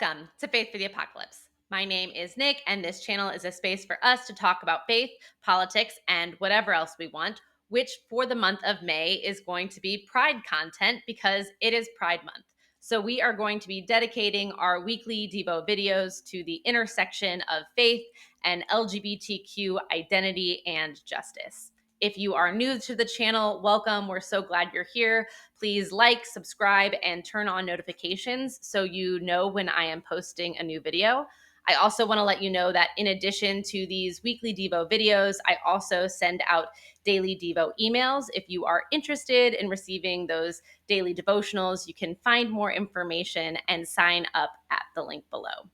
Welcome to Faith for the Apocalypse. My name is Nick, and this channel is a space for us to talk about faith, politics, and whatever else we want, which for the month of May is going to be Pride content because it is Pride Month. So we are going to be dedicating our weekly Devo videos to the intersection of faith and LGBTQ identity and justice. If you are new to the channel, welcome. We're so glad you're here. Please like, subscribe, and turn on notifications so you know when I am posting a new video. I also want to let you know that in addition to these weekly Devo videos, I also send out daily Devo emails. If you are interested in receiving those daily devotionals, you can find more information and sign up at the link below.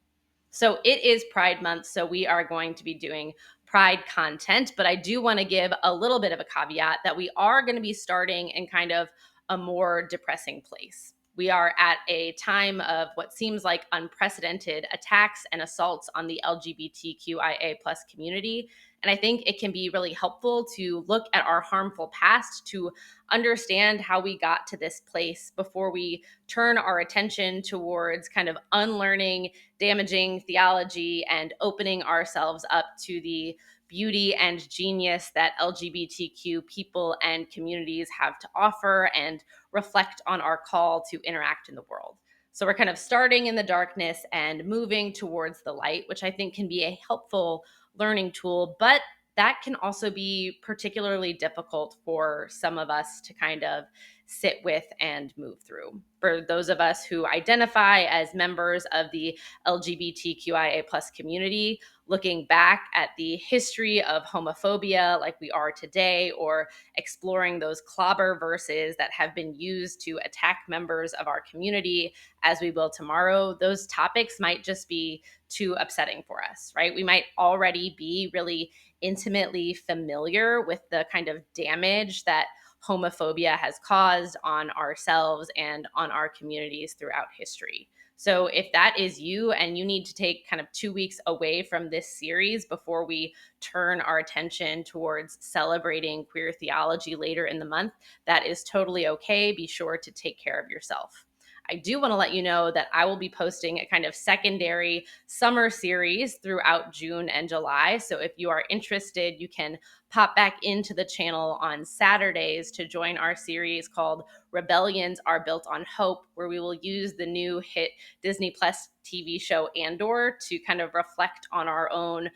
So it is Pride Month, so we are going to be doing Pride content, but I do want to give a little bit of a caveat that we are going to be starting in kind of a more depressing place. We are at a time of what seems like unprecedented attacks and assaults on the LGBTQIA plus community. And I think it can be really helpful to look at our harmful past to understand how we got to this place before we turn our attention towards kind of unlearning damaging theology and opening ourselves up to the beauty and genius that LGBTQ people and communities have to offer and reflect on our call to interact in the world. So we're kind of starting in the darkness and moving towards the light, which I think can be a helpful learning tool, but that can also be particularly difficult for some of us to kind of sit with and move through. For those of us who identify as members of the LGBTQIA plus community, looking back at the history of homophobia like we are today, or exploring those clobber verses that have been used to attack members of our community as we will tomorrow, those topics might just be too upsetting for us, right? We might already be really intimately familiar with the kind of damage that homophobia has caused on ourselves and on our communities throughout history. So if that is you and you need to take kind of 2 weeks away from this series before we turn our attention towards celebrating queer theology later in the month, that is totally okay. Be sure to take care of yourself. I do want to let you know that I will be posting a kind of secondary summer series throughout June and July. So if you are interested, you can pop back into the channel on Saturdays to join our series called Rebellions Are Built on Hope, where we will use the new hit Disney Plus TV show Andor to kind of reflect on our own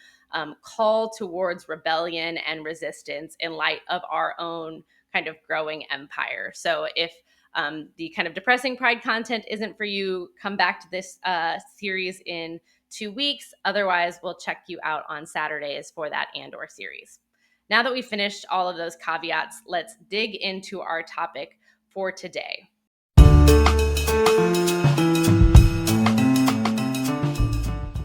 call towards rebellion and resistance in light of our own kind of growing empire. So if the kind of depressing Pride content isn't for you, come back to this series in 2 weeks. Otherwise, we'll check you out on Saturdays for that Andor series. Now that we've finished all of those caveats, let's dig into our topic for today.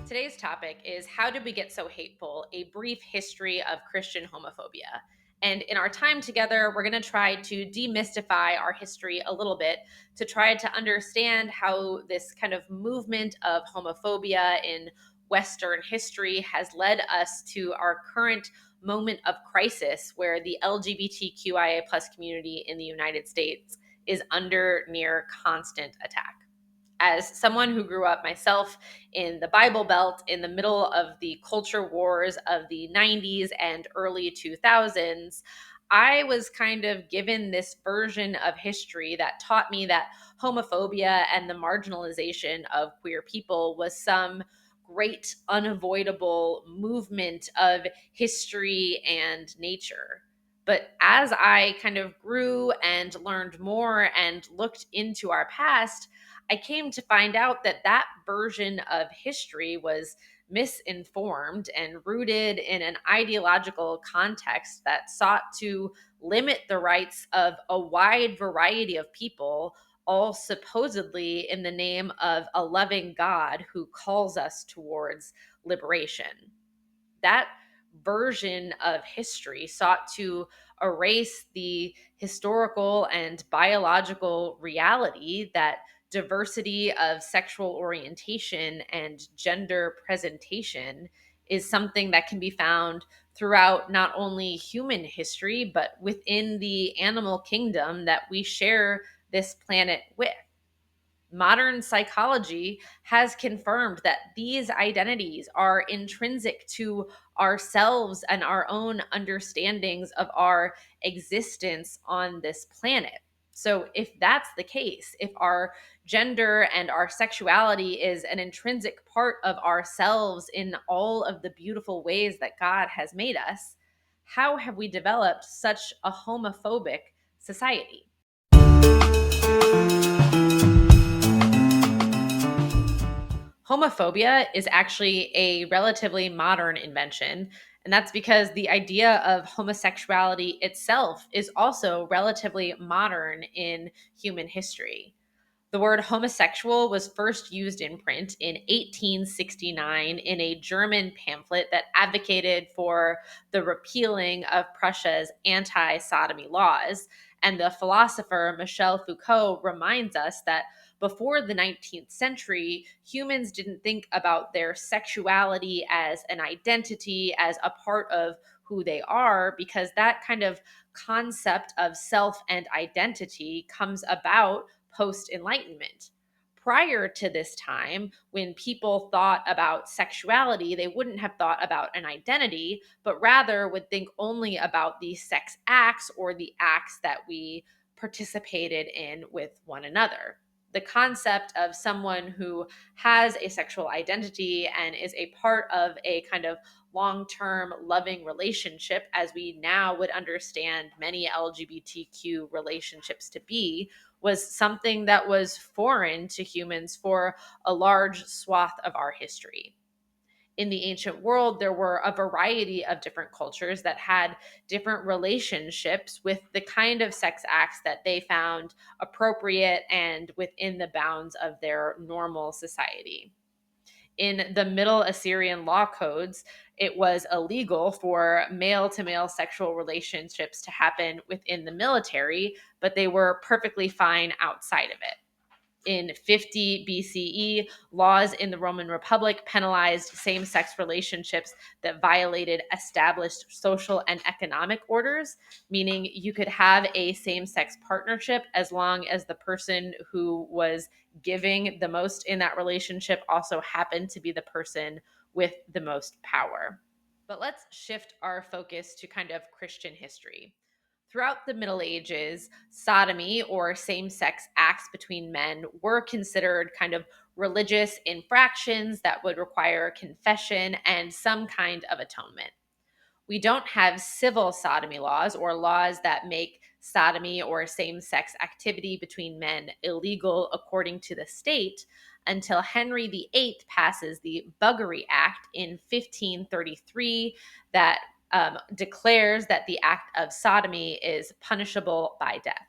Today's topic is How Did We Get So Hateful? A Brief History of Christian Homophobia. And in our time together, we're going to try to demystify our history a little bit to try to understand how this kind of movement of homophobia in Western history has led us to our current moment of crisis where the LGBTQIA plus community in the United States is under near constant attack. As someone who grew up myself in the Bible Belt in the middle of the culture wars of the 90s and early 2000s, I was kind of given this version of history that taught me that homophobia and the marginalization of queer people was some great unavoidable movement of history and nature. But as I kind of grew and learned more and looked into our past, I came to find out that that version of history was misinformed and rooted in an ideological context that sought to limit the rights of a wide variety of people, all supposedly in the name of a loving God who calls us towards liberation. That version of history sought to erase the historical and biological reality that diversity of sexual orientation and gender presentation is something that can be found throughout not only human history, but within the animal kingdom that we share this planet with. Modern psychology has confirmed that these identities are intrinsic to ourselves and our own understandings of our existence on this planet. So, if that's the case, if our gender and our sexuality is an intrinsic part of ourselves in all of the beautiful ways that God has made us, how have we developed such a homophobic society? Homophobia is actually a relatively modern invention, and that's because the idea of homosexuality itself is also relatively modern in human history. The word homosexual was first used in print in 1869 in a German pamphlet that advocated for the repealing of Prussia's anti sodomy laws. And the philosopher Michel Foucault reminds us that before the 19th century, humans didn't think about their sexuality as an identity, as a part of who they are, because that kind of concept of self and identity comes about post Enlightenment. Prior to this time, when people thought about sexuality, they wouldn't have thought about an identity, but rather would think only about the sex acts or the acts that we participated in with one another. The concept of someone who has a sexual identity and is a part of a kind of long term loving relationship, as we now would understand many LGBTQ relationships to be, was something that was foreign to humans for a large swath of our history. In the ancient world, there were a variety of different cultures that had different relationships with the kind of sex acts that they found appropriate and within the bounds of their normal society. In the Middle Assyrian law codes, it was illegal for male to male sexual relationships to happen within the military, but they were perfectly fine outside of it. In 50 BCE, laws in the Roman Republic penalized same sex relationships that violated established social and economic orders, meaning you could have a same sex partnership as long as the person who was giving the most in that relationship also happened to be the person with the most power. But let's shift our focus to kind of Christian history. Throughout the Middle Ages, sodomy or same sex acts between men were considered kind of religious infractions that would require confession and some kind of atonement. We don't have civil sodomy laws or laws that make sodomy or same sex activity between men illegal according to the state until Henry VIII passes the Buggery Act in 1533 that declares that the act of sodomy is punishable by death.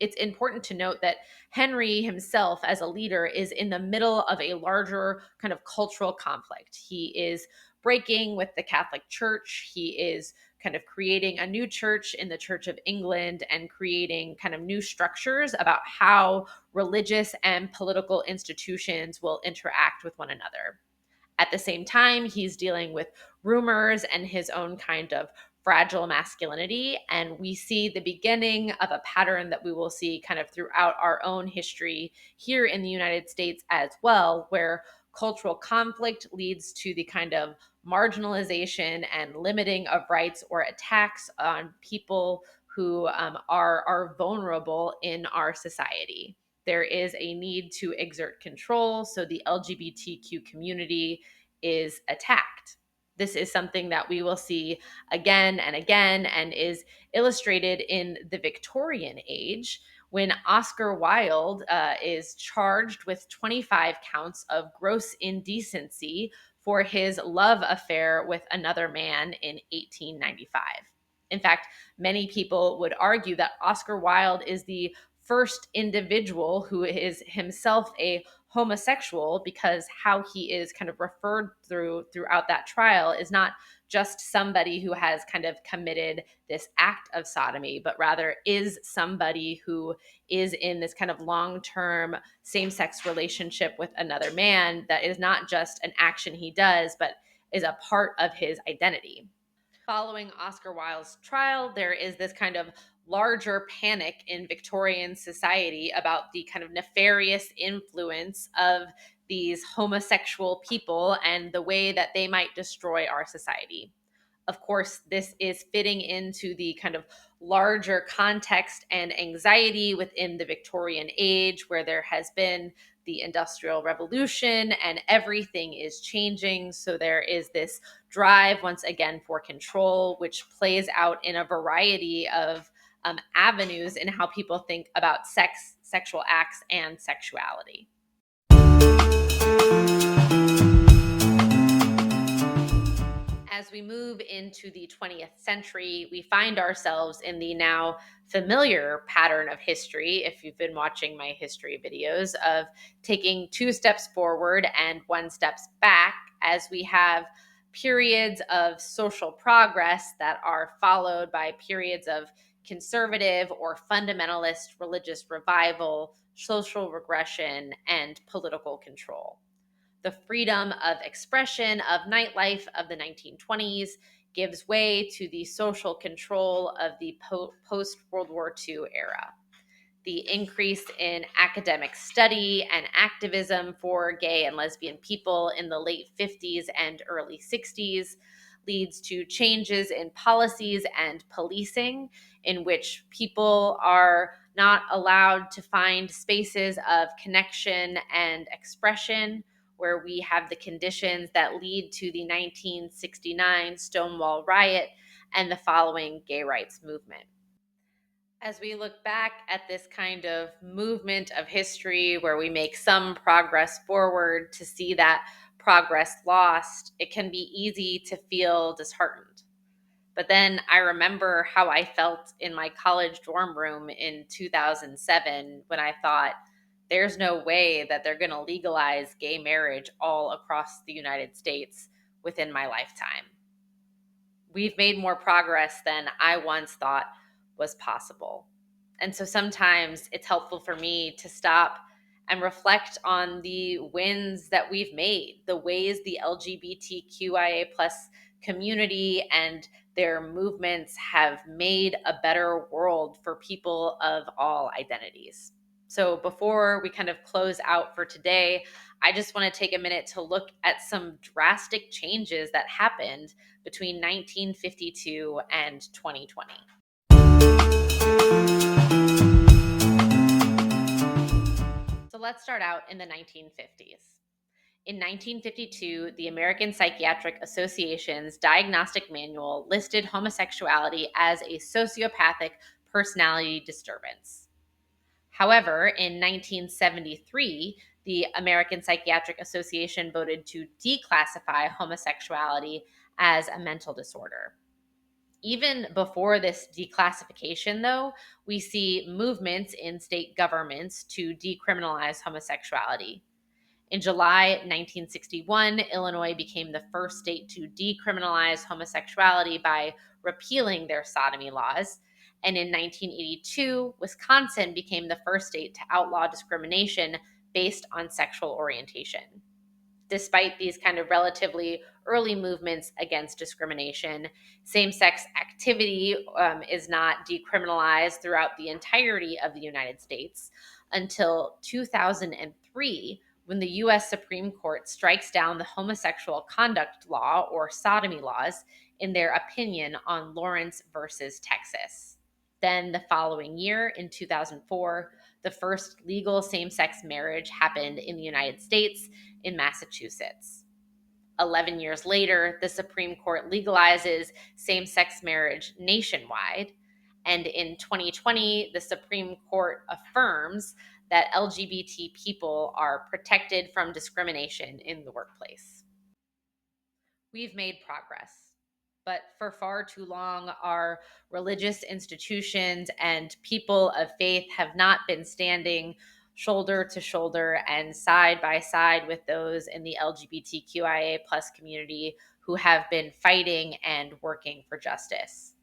It's important to note that Henry himself, as a leader, is in the middle of a larger kind of cultural conflict. He is breaking with the Catholic Church. He is kind of creating a new church in the Church of England and creating kind of new structures about how religious and political institutions will interact with one another. At the same time, he's dealing with rumors and his own kind of fragile masculinity. And we see the beginning of a pattern that we will see kind of throughout our own history here in the United States as well, where cultural conflict leads to the kind of marginalization and limiting of rights or attacks on people who are vulnerable in our society. There is a need to exert control, so the LGBTQ community is attacked. This is something that we will see again and again and is illustrated in the Victorian age when Oscar Wilde is charged with 25 counts of gross indecency for his love affair with another man in 1895. In fact, many people would argue that Oscar Wilde is the first individual who is himself a homosexual, because how he is kind of referred throughout that trial is not just somebody who has kind of committed this act of sodomy, but rather is somebody who is in this kind of long-term same-sex relationship with another man that is not just an action he does, but is a part of his identity. Following Oscar Wilde's trial, there is this kind of larger panic in Victorian society about the kind of nefarious influence of these homosexual people and the way that they might destroy our society. Of course, this is fitting into the kind of larger context and anxiety within the Victorian age, where there has been the Industrial Revolution and everything is changing. So there is this drive, once again, for control, which plays out in a variety of avenues in how people think about sex, sexual acts, and sexuality. As we move into the 20th century, we find ourselves in the now familiar pattern of history, if you've been watching my history videos, of taking 2 steps forward and 1 steps back, as we have periods of social progress that are followed by periods of conservative or fundamentalist religious revival, social regression, and political control. The freedom of expression of nightlife of the 1920s gives way to the social control of the post World War II era. The increase in academic study and activism for gay and lesbian people in the late 50s and early 60s leads to changes in policies and policing, in which people are not allowed to find spaces of connection and expression, where we have the conditions that lead to the 1969 Stonewall riot and the following gay rights movement. As we look back at this kind of movement of history where we make some progress forward to see that progress lost, it can be easy to feel disheartened. But then I remember how I felt in my college dorm room in 2007 when I thought, there's no way that they're going to legalize gay marriage all across the United States within my lifetime. We've made more progress than I once thought was possible. And so sometimes it's helpful for me to stop and reflect on the wins that we've made, the ways the LGBTQIA plus community and their movements have made a better world for people of all identities. So before we kind of close out for today, I just want to take a minute to look at some drastic changes that happened between 1952 and 2020. So let's start out in the 1950s. In 1952, the American Psychiatric Association's diagnostic manual listed homosexuality as a sociopathic personality disturbance. However, in 1973, the American Psychiatric Association voted to declassify homosexuality as a mental disorder. Even before this declassification, though, we see movements in state governments to decriminalize homosexuality. In July 1961, Illinois became the first state to decriminalize homosexuality by repealing their sodomy laws. And in 1982, Wisconsin became the first state to outlaw discrimination based on sexual orientation. Despite these kind of relatively early movements against discrimination, same-sex activity is not decriminalized throughout the entirety of the United States until 2003, when the U.S. Supreme Court strikes down the homosexual conduct law, or sodomy laws, in their opinion on Lawrence versus Texas. Then the following year, in 2004, the first legal same-sex marriage happened in the United States in Massachusetts. 11 years later, the Supreme Court legalizes same-sex marriage nationwide. And in 2020, the Supreme Court affirms that LGBT people are protected from discrimination in the workplace. We've made progress, but for far too long, our religious institutions and people of faith have not been standing shoulder to shoulder and side by side with those in the LGBTQIA plus community who have been fighting and working for justice.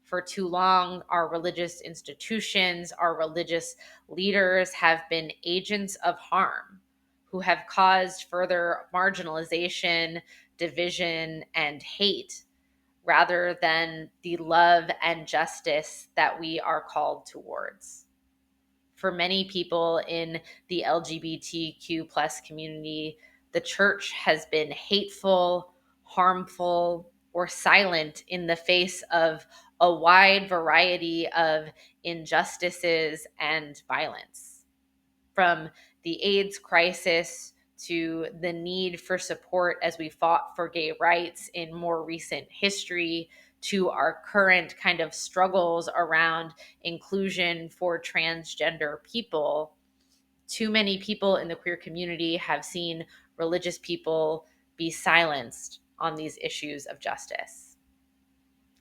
For too long, our religious institutions, our religious leaders have been agents of harm who have caused further marginalization, division, and hate rather than the love and justice that we are called towards. For many people in the LGBTQ plus community, the church has been hateful, harmful, or silent in the face of a wide variety of injustices and violence. From the AIDS crisis to the need for support as we fought for gay rights in more recent history, to our current kind of struggles around inclusion for transgender people, too many people in the queer community have seen religious people be silenced on these issues of justice.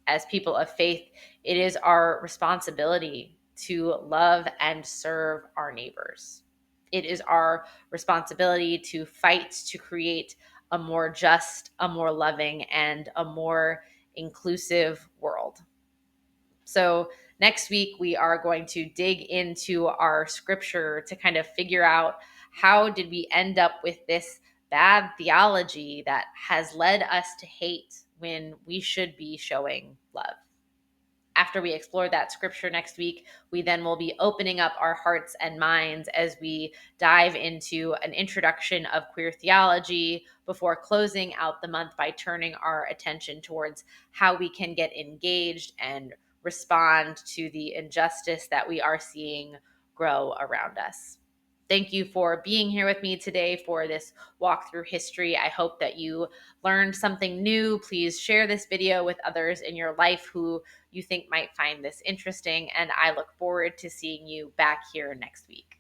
As people of faith, it is our responsibility to love and serve our neighbors. It is our responsibility to fight to create a more just, a more loving, and a more inclusive world. So, next week, we are going to dig into our scripture to kind of figure out how did we end up with this bad theology that has led us to hate when we should be showing love. After we explore that scripture next week, we then will be opening up our hearts and minds as we dive into an introduction of queer theology before closing out the month by turning our attention towards how we can get engaged and respond to the injustice that we are seeing grow around us. Thank you for being here with me today for this walk through history. I hope that you learned something new. Please share this video with others in your life who you think might find this interesting, and I look forward to seeing you back here next week.